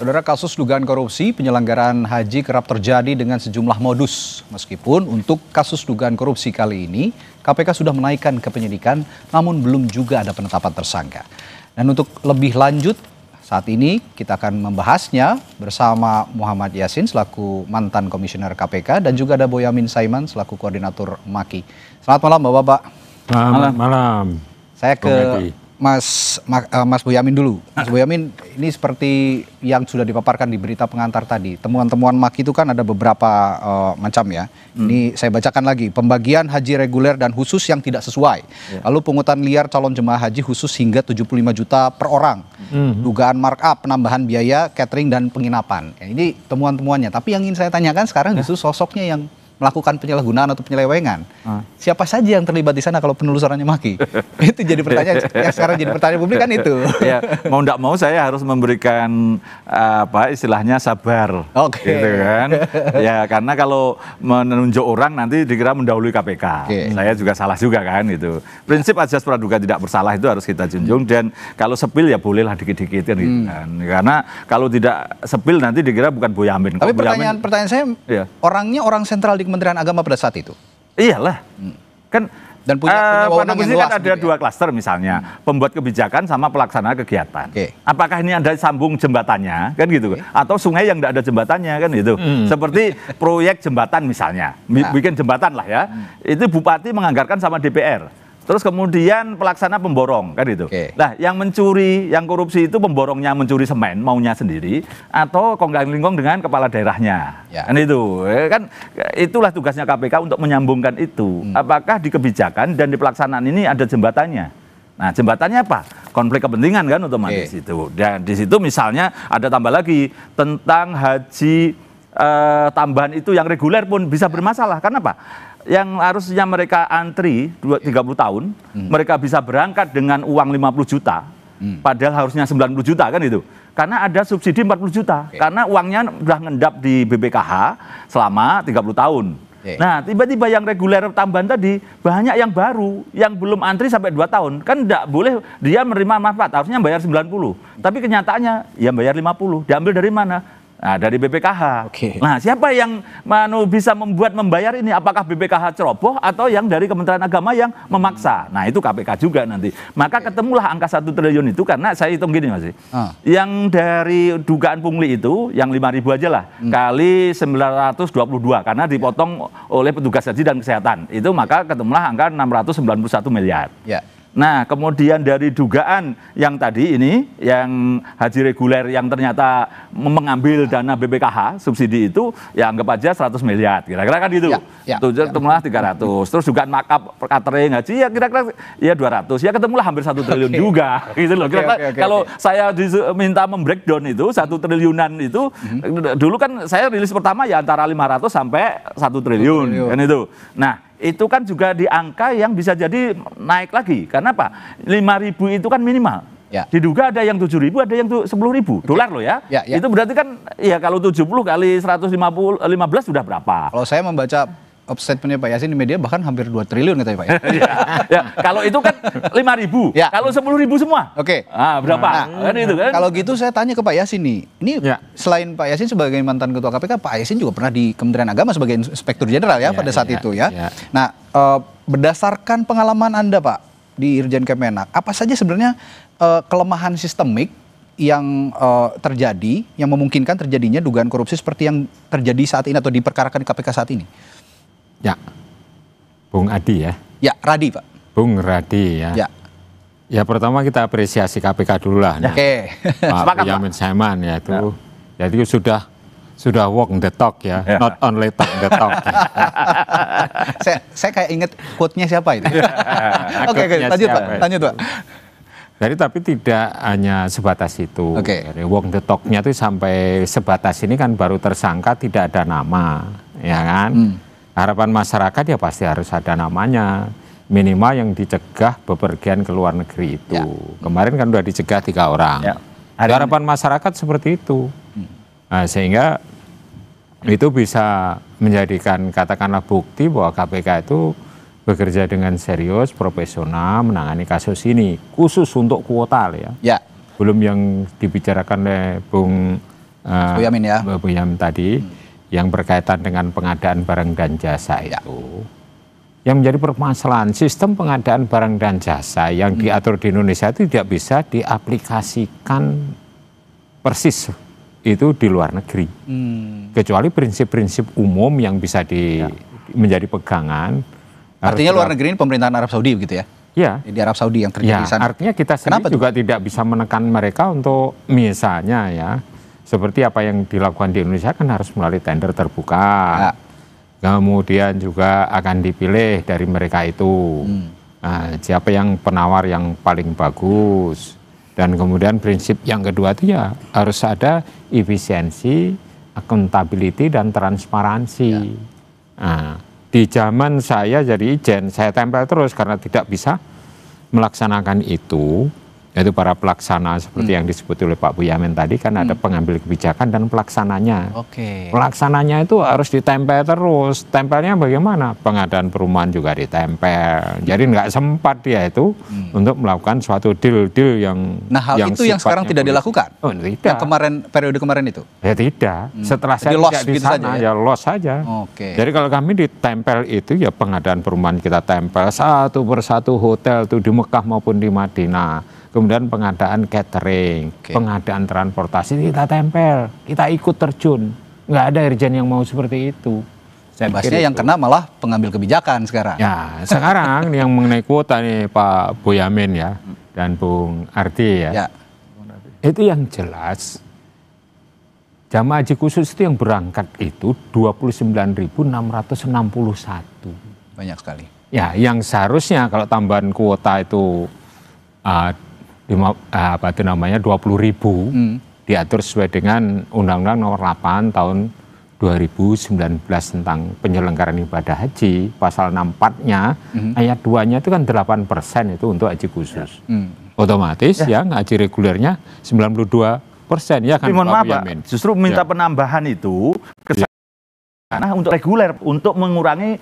Saudara, kasus dugaan korupsi penyelenggaraan haji kerap terjadi dengan sejumlah modus. Meskipun untuk kasus dugaan korupsi kali ini, KPK sudah menaikkan ke penyidikan, namun belum juga ada penetapan tersangka. Dan untuk lebih lanjut, saat ini kita akan membahasnya bersama Muhammad Yasin selaku mantan komisioner KPK dan juga ada Boyamin Saiman selaku koordinator MAKI. Selamat malam Bapak-bapak. Selamat malam. Saya ke Mas Boyamin dulu. Mas Boyamin, ini seperti yang sudah dipaparkan di berita pengantar tadi. Temuan-temuan MAKI itu kan ada beberapa macam ya. Ini saya bacakan lagi. Pembagian haji reguler dan khusus yang tidak sesuai. Lalu pungutan liar calon jemaah haji khusus hingga 75 juta per orang. Dugaan markup, penambahan biaya, catering dan penginapan. Ya, ini temuan-temuannya. Tapi yang ingin saya tanyakan sekarang justru sosoknya yang melakukan penyalahgunaan atau penyelewengan. Siapa saja yang terlibat di sana kalau penelusurannya MAKI? Itu jadi pertanyaan yang sekarang jadi pertanyaan publik kan itu. Ya, mau tidak mau saya harus memberikan istilahnya sabar. Gitu kan. Ya, karena kalau menunjuk orang nanti dikira mendahului KPK. Saya juga salah juga kan itu. Prinsip azas praduga tidak bersalah itu harus kita junjung, dan kalau sepil ya bolehlah dikit-dikit kan. Karena kalau tidak sepil nanti dikira bukan Boyamin. Tapi pertanyaan saya, orangnya orang sentral di Kementerian Agama pada saat itu. Iyalah, kan dan punya wewenang yang luas. Kan ada dua klaster misalnya, pembuat kebijakan sama pelaksana kegiatan. Apakah ini ada sambung jembatannya, kan gitu? Atau sungai yang tidak ada jembatannya, kan gitu? Seperti proyek jembatan misalnya, bikin jembatan lah ya. Itu bupati menganggarkan sama DPR. Terus kemudian pelaksana pemborong, kan itu. Nah, yang mencuri, yang korupsi itu pemborongnya mencuri semen, maunya sendiri, atau konggang-lingkong dengan kepala daerahnya. Kan itu. Kan itulah tugasnya KPK untuk menyambungkan itu. Apakah di kebijakan dan di pelaksanaan ini ada jembatannya? Nah, jembatannya apa? Konflik kepentingan kan otomatis itu. Dan di situ misalnya ada tambah lagi tentang haji tambahan itu yang reguler pun bisa bermasalah. Karena apa? Yang harusnya mereka antri 30 tahun, mereka bisa berangkat dengan uang 50 juta, padahal harusnya 90 juta kan itu. Karena ada subsidi 40 juta, karena uangnya sudah ngendap di BPKH selama 30 tahun. Nah, tiba-tiba yang reguler tambahan tadi, banyak yang baru, yang belum antri sampai 2 tahun. Kan tidak boleh dia menerima manfaat, harusnya bayar 90. Tapi kenyataannya, ya bayar 50. Diambil dari mana? Nah, dari BPKH. Nah, siapa yang bisa membayar ini? Apakah BPKH ceroboh atau yang dari Kementerian Agama yang memaksa? Nah, itu KPK juga nanti. Maka ketemulah angka 1 triliun itu, karena saya hitung gini Mas. Yang dari dugaan pungli itu, yang 5.000 aja lah, kali 922, karena dipotong oleh petugas haji dan kesehatan. Itu maka ketemulah angka 691 miliar. Nah, kemudian dari dugaan yang tadi ini, yang haji reguler yang ternyata mengambil dana BPKH, subsidi itu, ya anggap aja 100 miliar, kira-kira kan gitu. Ketemulah 300. Terus dugaan markup catering haji, ya kira-kira ya 200. Ya ketemulah hampir 1 triliun juga. Gitu loh. Kira-kira kalau saya diminta membreakdown itu, 1 triliunan itu, dulu kan saya rilis pertama ya antara 500 sampai 1 triliun. Kan itu. Nah, itu kan juga di angka yang bisa jadi naik lagi. Karena apa? 5.000 itu kan minimal. Diduga ada yang 7.000, ada yang 10.000 dolar loh ya. Itu berarti kan ya kalau 70 kali 115 sudah berapa? Kalau saya membaca statementnya Pak Yasin di media bahkan hampir 2 triliun katanya Pak ya. Kalau itu kan 5.000, kalau 10.000 semua. Berapa? Kan itu kan. Kalau gitu saya tanya ke Pak Yasin nih. Ini selain Pak Yasin sebagai mantan ketua KPK, Pak Yasin juga pernah di Kementerian Agama sebagai inspektur jenderal ya pada saat itu ya. Nah, berdasarkan pengalaman Anda Pak di Irjen Kemenak, apa saja sebenarnya kelemahan sistemik yang terjadi, yang memungkinkan terjadinya dugaan korupsi seperti yang terjadi saat ini atau diperkarakan di KPK saat ini? Ya, Bung Adi ya. Ya, Radi Pak. Bung Radi ya. Ya pertama kita apresiasi KPK dulu lah. Pak Boyamin Saiman ya itu. Jadi sudah walk the talk ya, not only talk the talk. saya kayak inget quote-nya siapa itu. Oke, lanjut Pak. Jadi tapi tidak hanya sebatas itu. Jadi walk the talk-nya itu sampai sebatas ini kan baru tersangka tidak ada nama, ya kan? Harapan masyarakat ya pasti harus ada namanya, minimal yang dicegah bepergian ke luar negeri itu. Kemarin kan sudah dicegah 3 orang. Harapan masyarakat seperti itu. Nah, sehingga itu bisa menjadikan katakanlah bukti bahwa KPK itu bekerja dengan serius, profesional menangani kasus ini, khusus untuk kuota ya. Belum yang dibicarakan oleh Bung Boyamin ya. Boyamin tadi yang berkaitan dengan pengadaan barang dan jasa itu. Yang menjadi permasalahan sistem pengadaan barang dan jasa yang diatur di Indonesia itu tidak bisa diaplikasikan persis itu di luar negeri. Kecuali prinsip-prinsip umum yang bisa menjadi pegangan. Artinya luar negeri ini pemerintahan Arab Saudi begitu ya? Ya. Di Arab Saudi yang terjadi sana. Artinya kita sendiri juga tidak bisa menekan mereka untuk misalnya ya, seperti apa yang dilakukan di Indonesia kan harus melalui tender terbuka. Ya. Kemudian juga akan dipilih dari mereka itu. Nah, siapa yang penawar yang paling bagus. Dan kemudian prinsip yang kedua itu ya harus ada efisiensi, accountability, dan transparansi. Ya. Nah, di zaman saya jadi ijen, saya tempel terus karena tidak bisa melaksanakan itu. Yaitu para pelaksana seperti yang disebut oleh Pak Boyamin tadi kan ada pengambil kebijakan dan pelaksananya. Pelaksananya itu harus ditempel terus. Tempelnya bagaimana? Pengadaan perumahan juga ditempel. Jadi nggak sempat dia itu untuk melakukan suatu deal-deal yang hal itu yang sekarang tidak dilakukan? Oh, tidak. Yang kemarin, periode kemarin itu? Ya tidak. Setelah saya tidak di sana ya loss saja. Jadi kalau kami ditempel itu ya pengadaan perumahan kita tempel satu persatu hotel tuh di Mekah maupun di Madinah. Kemudian pengadaan catering, pengadaan transportasi kita tempel, kita ikut terjun. Nggak ada irjen yang mau seperti itu. Bahasnya yang kena malah pengambil kebijakan sekarang. Ya, sekarang yang mengenai kuota nih Pak Boyamin ya, dan Bung Ardi ya. Itu yang jelas, jamaah haji khusus itu yang berangkat itu 29.661. Banyak sekali. Ya, yang seharusnya kalau tambahan kuota itu 20.000 diatur sesuai dengan Undang-Undang Nomor 8 Tahun 2019 tentang penyelenggaraan ibadah haji, pasal 64-nya ayat 2-nya itu kan 8% itu untuk haji khusus. Otomatis ya haji regulernya 92% ya kan. Mohon maaf Pak, justru minta penambahan itu untuk reguler, untuk mengurangi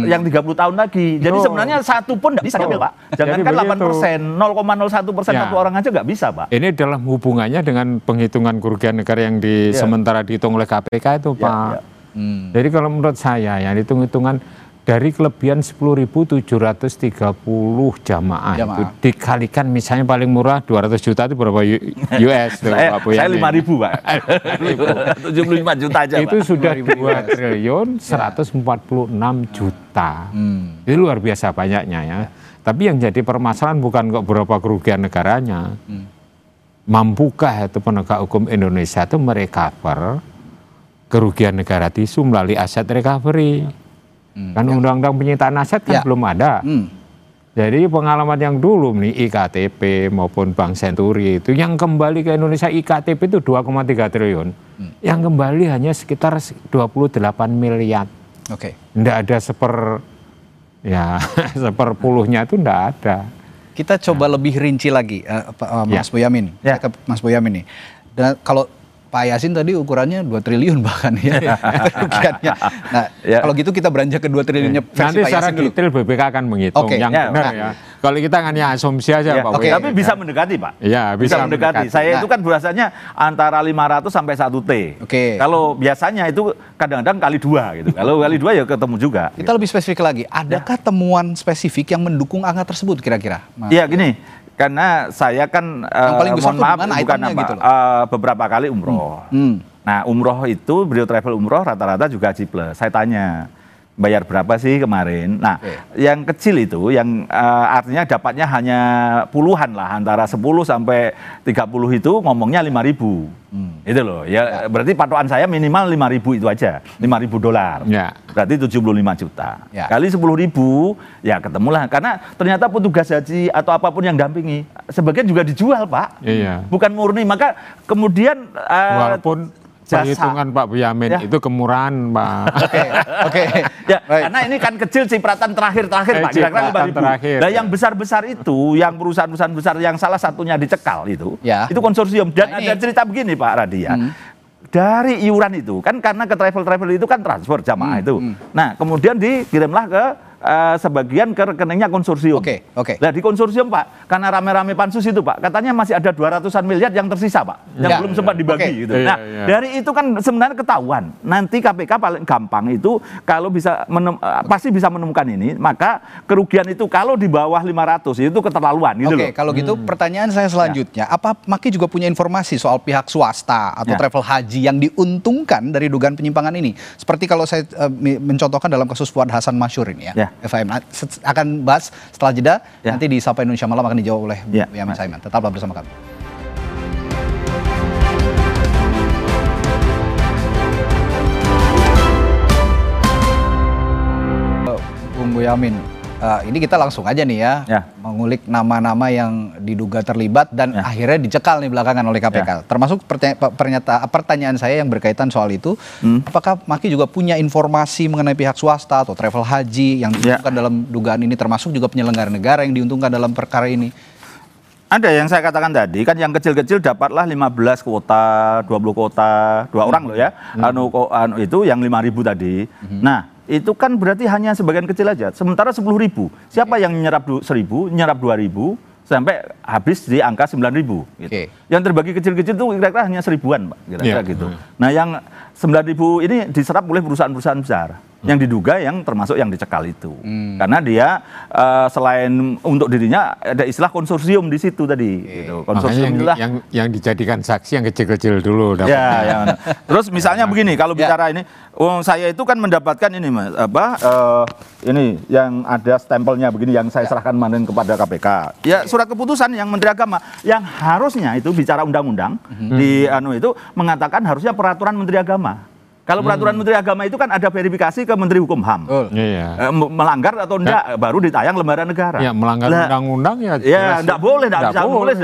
yang 30 tahun lagi. Jadi sebenarnya satu pun tidak bisa diambil Pak. Jangankan 8%, 0,01% satu orang aja nggak bisa Pak. Ini dalam hubungannya dengan penghitungan kerugian negara yang sementara dihitung oleh KPK itu Pak. Jadi kalau menurut saya ya hitung-hitungan dari kelebihan 10.730 jamaah itu dikalikan misalnya paling murah 200 juta itu berapa US? Saya 5.000 Pak. 75 juta aja itu Pak. Sudah 2.146 juta. Itu luar biasa banyaknya ya. Tapi yang jadi permasalahan bukan kok berapa kerugian negaranya. Mampukah itu penegak hukum Indonesia itu merecover kerugian negara tisu melalui aset recovery? Kan undang-undang penyitaan aset kan belum ada. Jadi pengalaman yang dulu nih IKTP maupun Bank Senturi itu yang kembali ke Indonesia IKTP itu 2,3 triliun. Yang kembali hanya sekitar 28 miliar. Nggak ada seperpuluhnya itu nggak ada. Kita coba lebih rinci lagi Mas Boyamin. Ke Mas Boyamin nih. Dan kalau Pak Yasin tadi ukurannya 2 triliun bahkan ya kerugiannya. Nah, kalau gitu kita beranjak ke 2 triliunnya versi nanti Pak Yasin dulu. Nanti secara detail BPK akan menghitung yang benar ya. Kalau kita hanya asumsi aja Pak. Tapi bisa mendekati Pak. Iya, bisa mendekati. Saya itu kan berasanya antara 500 sampai 1 T. Kalau biasanya itu kadang-kadang kali 2 gitu. Kalau kali 2 ya ketemu juga. Kita lebih spesifik lagi. Adakah temuan spesifik yang mendukung angka tersebut kira-kira? Iya gini. Karena saya kan mohon maaf bukan apa gitu beberapa kali umroh. Nah umroh itu beliau travel umroh rata-rata juga haji plus. Saya tanya bayar berapa sih kemarin? Nah yang kecil itu yang artinya dapatnya hanya puluhan lah antara 10 sampai 30 itu ngomongnya 5.000. Itu loh ya berarti patokan saya minimal 5.000 itu aja. $5.000. Berarti 75 juta. Kali 10.000 ya ketemulah karena ternyata petugas haji atau apapun yang dampingi sebagian juga dijual Pak. Bukan murni maka kemudian walaupun perhitungan Pak Boyamin itu kemurahan Pak. Karena ini kan kecil cipratan terakhir Pak, kira-kira 5.000. Nah yang besar-besar itu, yang perusahaan-perusahaan besar yang salah satunya dicekal itu konsorsium. Dan ada cerita begini Pak Radi ya. Dari iuran itu kan karena ke travel itu kan transfer jamaah itu. Nah kemudian dikirimlah ke sebagian ke rekeningnya konsorsium. Oke. Nah di konsorsium Pak, karena rame-rame pansus itu Pak, katanya masih ada 200-an miliar yang tersisa Pak, yang belum sempat dibagi gitu. Nah dari itu kan sebenarnya ketahuan. Nanti KPK paling gampang itu kalau bisa pasti bisa menemukan ini, maka kerugian itu kalau di bawah 500 itu keterlaluan gitu loh. Oke, kalau gitu pertanyaan saya selanjutnya, apa Maki juga punya informasi soal pihak swasta atau travel haji yang diuntungkan dari dugaan penyimpangan ini? Seperti kalau saya mencontohkan dalam kasus Fuad Hasan Masyhur ini ya. FHM akan bahas setelah jeda, nanti di Sapa Indonesia Malam akan dijawab oleh Bu Yamin Saiman. Tetaplah bersama kami. Bung Boyamin, ini kita langsung aja nih ya, mengulik nama-nama yang diduga terlibat dan akhirnya dicekal nih belakangan oleh KPK. Termasuk pertanyaan saya yang berkaitan soal itu, apakah Maki juga punya informasi mengenai pihak swasta atau travel haji yang diuntungkan dalam dugaan ini, termasuk juga penyelenggara negara yang diuntungkan dalam perkara ini? Ada yang saya katakan tadi, kan yang kecil-kecil dapatlah 15 kuota, 20 kuota, 2 orang loh ya, itu yang 5.000 tadi. Nah, itu kan berarti hanya sebagian kecil aja. Sementara 10.000, siapa yang nyerap 1.000, nyerap 2.000, sampai habis di angka 9.000. Gitu. Yang terbagi kecil-kecil itu kira-kira hanya 1.000-an, Pak. Kira-kira gitu. Nah, yang 9.000 ini diserap oleh perusahaan-perusahaan besar. Yang diduga yang termasuk yang dicekal itu. Karena dia selain untuk dirinya ada istilah konsorsium di situ tadi. Gitu. Konsorsium yang dijadikan saksi yang kecil-kecil dulu. Ya. Terus misalnya begini, kalau bicara ini, saya itu kan mendapatkan ini Mas, ini yang ada stempelnya begini yang saya serahkan kemarin kepada KPK. Ya surat keputusan yang Menteri Agama yang harusnya itu bicara undang-undang di itu mengatakan harusnya peraturan Menteri Agama. Kalau peraturan Menteri Agama itu kan ada verifikasi ke Menteri Hukum HAM. Melanggar atau enggak baru ditayang lembaga negara. Ya, melanggar undang-undang ya. Ya, enggak boleh, enggak bisa boleh.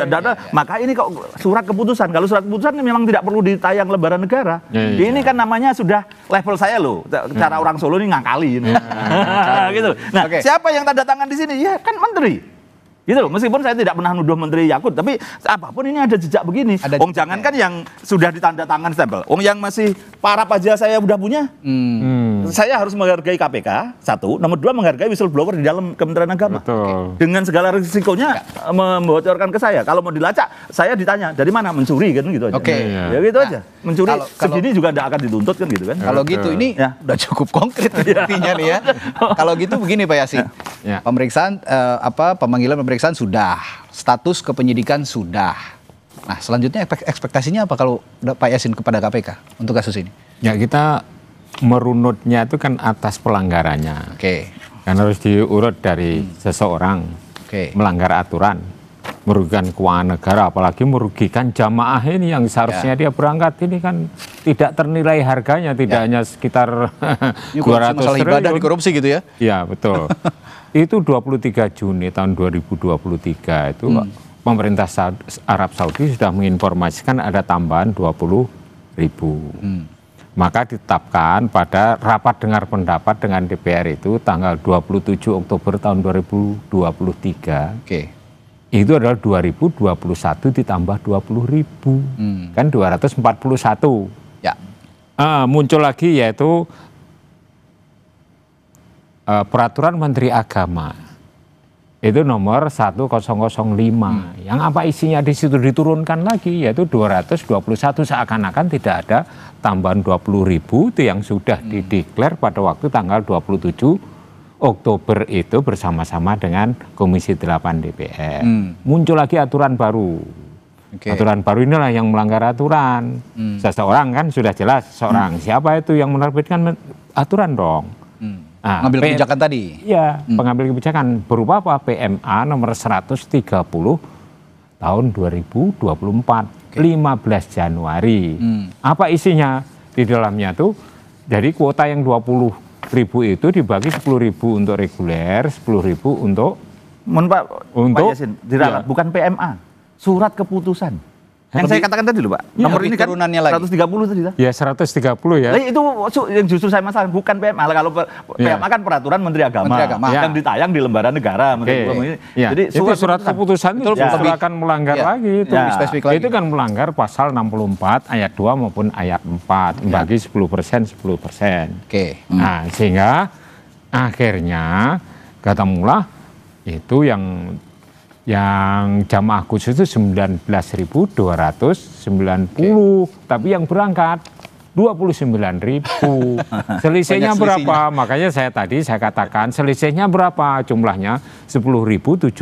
Maka ini kok surat keputusan. Kalau surat keputusan memang tidak perlu ditayang lembaga negara. Ini kan namanya sudah level saya loh. Cara orang Solo ini ngangkali. Gitu. Nah, siapa yang tanda tangan di sini? Ya kan Menteri. Gitu loh, meskipun saya tidak pernah nuduh Menteri Yakut, tapi apapun ini ada jejak begini. Jangan kan yang sudah ditanda tangan stempel. Yang masih parap aja saya udah punya. Saya harus menghargai KPK, satu. Nomor dua, menghargai whistleblower di dalam Kementerian Agama. Dengan segala risikonya membocorkan ke saya. Kalau mau dilacak, saya ditanya, dari mana? Mencuri kan gitu aja. Ya gitu aja. Mencuri segini juga tidak akan dituntut kan gitu kan. Kalau gitu ini udah cukup konkret intinya nih ya. Kalau gitu begini Pak Yasin. Pemeriksaan pemeriksaan sudah, status kepenyidikan sudah. Nah, selanjutnya ekspektasinya apa kalau Pak Yasin kepada KPK untuk kasus ini? Ya, kita merunutnya itu kan atas pelanggarannya. Kan harus diurut dari seseorang melanggar aturan, merugikan keuangan negara, apalagi merugikan jamaah ini yang seharusnya dia berangkat ini kan tidak ternilai harganya, tidak hanya sekitar 200 triliun. Ibadah di korupsi gitu ya? Iya, betul. Itu 23 Juni tahun 2023 itu pemerintah Arab Saudi sudah menginformasikan ada tambahan 20.000. Maka ditetapkan pada rapat dengar pendapat dengan DPR itu tanggal 27 Oktober tahun 2023. Itu adalah 2021 ditambah 20.000. Kan 241. Ya. Muncul lagi yaitu peraturan Menteri Agama itu nomor 1005 yang apa isinya di situ diturunkan lagi yaitu 221, seakan-akan tidak ada tambahan 20.000 itu yang sudah dideklar pada waktu tanggal 27 Oktober itu bersama-sama dengan Komisi 8 DPR. Muncul lagi aturan baru. Aturan baru inilah yang melanggar aturan. Seseorang kan sudah jelas seorang. Siapa itu yang menerbitkan aturan dong? Pengambil kebijakan tadi? Iya, pengambil kebijakan berupa apa? PMA nomor 130 tahun 2024, 15 Januari. Apa isinya? Di dalamnya tuh, jadi kuota yang 20.000 itu dibagi 10.000 untuk reguler, 10.000 untuk... Pak Yasin, bukan PMA, surat keputusan. Yang saya katakan tadi loh Pak, nomor ini kan 130 tadi lah. Ya 130 ya. Itu yang justru saya masalah, bukan PMA. Kalau PMA kan peraturan Menteri Agama. Yang ditayang di lembaga negara. Jadi surat keputusan itu akan melanggar lagi. Itu kan melanggar pasal 64 ayat 2 maupun ayat 4. Bagi 10%, 10%. Nah, sehingga akhirnya Ketemulah itu yang jamaah khusus itu 19.290, tapi yang berangkat 29.000. Selisihnya berapa? Makanya saya katakan selisihnya berapa? Jumlahnya 10.731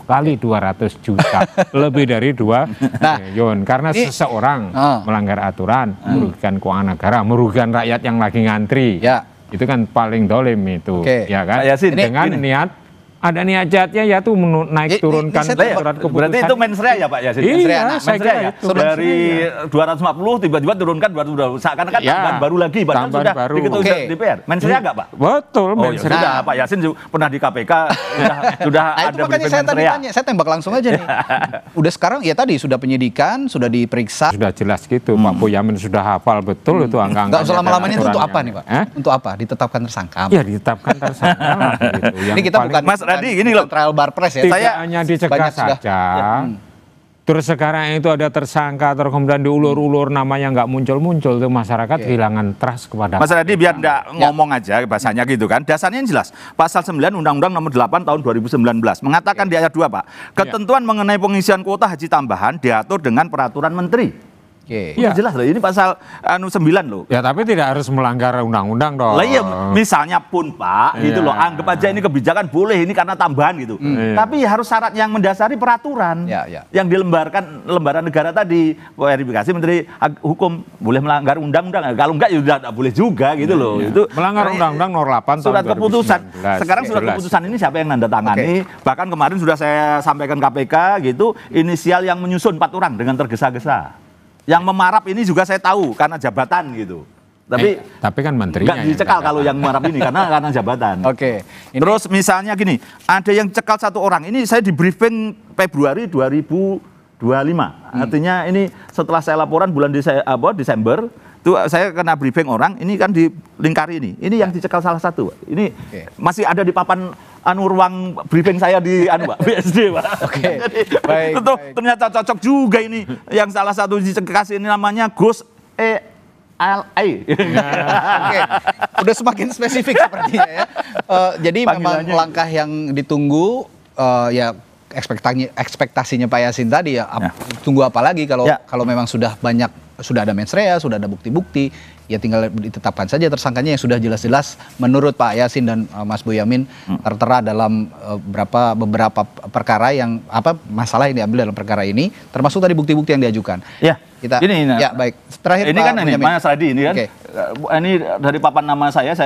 kali 200 juta. Lebih dari 2 triliun. Karena seseorang melanggar aturan, merugikan keuangan negara, merugikan rakyat yang lagi ngantri. Itu kan paling dolim itu. Ya kan? Dengan niat ada niat jahatnya ya tuh turunkan surat keputusan. Berarti itu mensrea ya Pak Yasin? Iya, saya kira itu. Dari 250 tiba-tiba turunkan 200, seakan-akan tambahan baru lagi, padahal sudah diketuai DPR. Mensrea nggak Pak? Betul, mensrea. Sudah, Pak Yasin pernah di KPK, sudah ada makanya saya tadi tanya, saya tembak langsung aja nih. Udah sekarang ya tadi sudah penyidikan, sudah diperiksa. Sudah jelas gitu, Pak Boyamin sudah hafal betul itu angka-angka. Nggak usah lama-lama itu untuk apa nih Pak? Untuk apa? Ditetapkan tersangka? Ya ditetapkan tersangka. Ini kita bukan Tadi gini loh, trial bar press ya. Saya hanya dicegah saja. Terus sekarang itu ada tersangka, terus kemudian diulur-ulur namanya nggak muncul-muncul, tuh masyarakat kehilangan trust kepada. Mas Radi biar nggak ngomong aja bahasanya gitu kan. Dasarnya yang jelas. Pasal 9 Undang-Undang Nomor 8 Tahun 2019 mengatakan di ayat 2 Pak, ketentuan mengenai pengisian kuota haji tambahan diatur dengan peraturan menteri. Jelas loh, ini pasal 9 loh. Ya tapi tidak harus melanggar undang-undang dong. Lah iya, misalnya pun Pak, gitu loh, anggap aja ini kebijakan boleh ini karena tambahan gitu. Tapi harus syarat yang mendasari peraturan yang lembaran negara tadi, verifikasi Menteri Hukum, boleh melanggar undang-undang. Kalau enggak ya udah boleh juga gitu loh. Itu melanggar undang-undang nomor 8 surat tahun 2019. keputusan. Sekarang surat keputusan ini siapa yang nanda tangani? Bahkan kemarin sudah saya sampaikan KPK gitu, inisial yang menyusun 4 orang dengan tergesa-gesa. Yang memarap ini juga saya tahu karena jabatan gitu. Tapi kan menterinya nggak dicekal kalau yang memarap ini karena jabatan. Terus misalnya gini, ada yang cekal 1 orang. Ini saya di briefing Februari 2025. Artinya ini setelah saya laporan bulan Desember, itu saya kena briefing orang. Ini kan di Lingkari ini. Ini yang dicekal salah satu. Ini masih ada di papan ruang briefing saya di Pak BSD Pak. Baik. Ternyata cocok juga ini. Yang salah satu dikasih ini namanya Gus LA. Udah semakin spesifik sepertinya ya. Jadi memang langkah yang ditunggu ya ekspektasinya Pak Yasin tadi ya. Tunggu apa lagi kalau memang sudah ada mensrea, sudah ada bukti-bukti, ya tinggal ditetapkan saja tersangkanya yang sudah jelas-jelas menurut Pak Yasin dan Mas Boyamin tertera dalam beberapa perkara yang masalah yang diambil dalam perkara ini, termasuk tadi bukti-bukti yang diajukan. Baik. Terakhir ini Pak kan ini Mas Radi ini kan. Ini dari papan nama saya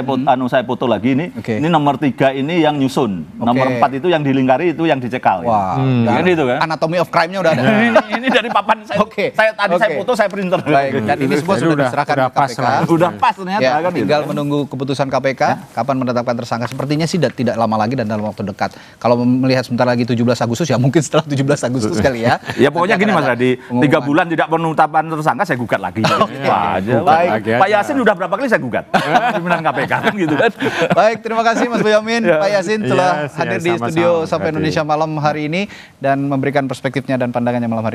foto lagi ini. Ini nomor 3 ini yang nyusun. Nomor 4 itu yang dilingkari, itu yang dicekal. Wah, kan itu kan. Anatomy of crime-nya udah ada. ini dari papan saya. Saya foto, saya printer. Baik, dan ini semua sudah diserahkan ke KPK. Sudah pas ternyata kan. Tinggal menunggu keputusan KPK kapan menetapkan tersangka. Sepertinya sih tidak lama lagi dan dalam waktu dekat. Kalau melihat sebentar lagi 17 Agustus ya mungkin setelah 17 Agustus kali ya. Ya pokoknya gini Mas Radi, 3 bulan tidak penetapan tersangka saya gugat lagi. Baik. Pak Yasin udah berapa kali saya gugat pimpinan KPK kan gitu kan. Baik, terima kasih Mas Boyamin, Pak Yasin telah hadir di studio Sapa Indonesia Malam hari ini dan memberikan perspektifnya dan pandangannya malam hari ini.